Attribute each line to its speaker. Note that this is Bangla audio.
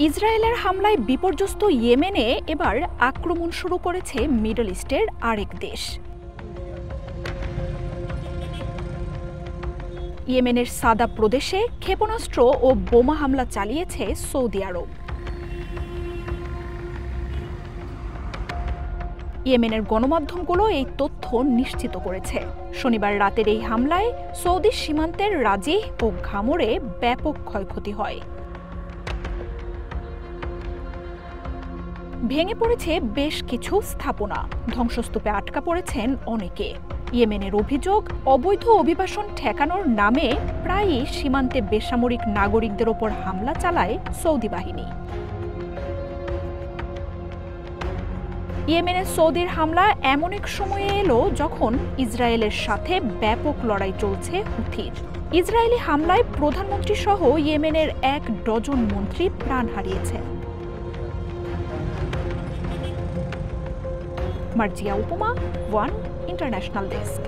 Speaker 1: ইসরায়েলের হামলায় বিপর্যস্ত ইয়েমেনে এবার আক্রমণ শুরু করেছে মিডল ইস্টের আরেক দেশ। ইয়েমেনের সাদা প্রদেশে ক্ষেপণাস্ত্র ও বোমা হামলা চালিয়েছে সৌদি আরব। ইয়েমেনের গণমাধ্যমগুলো এই তথ্য নিশ্চিত করেছে। শনিবার রাতের এই হামলায় সৌদি সীমান্তের রাজিহ ও ঘামরে ব্যাপক ক্ষয়ক্ষতি হয়। ভেঙে পড়েছে বেশ কিছু স্থাপনা, ধ্বংসস্তূপে আটকা পড়েছেন অনেকে। ইয়েমেনের অভিযোগ, অবৈধ অভিবাসন ঠেকানোর নামে প্রায়ই সীমান্তে বেসামরিক নাগরিকদের ওপর হামলা চালায় সৌদি বাহিনী। ইয়েমেনে সৌদির হামলা এমন এক সময়ে এলো যখন ইসরায়েলের সাথে ব্যাপক লড়াই চলছে হুথির। ইসরায়েলি হামলায় প্রধানমন্ত্রী সহ ইয়েমেনের 1 ডজন মন্ত্রী প্রাণ হারিয়েছেন। মার্জিয়া উপমা, ওয়ান ইন্টারন্যাশনাল ডেস্ক।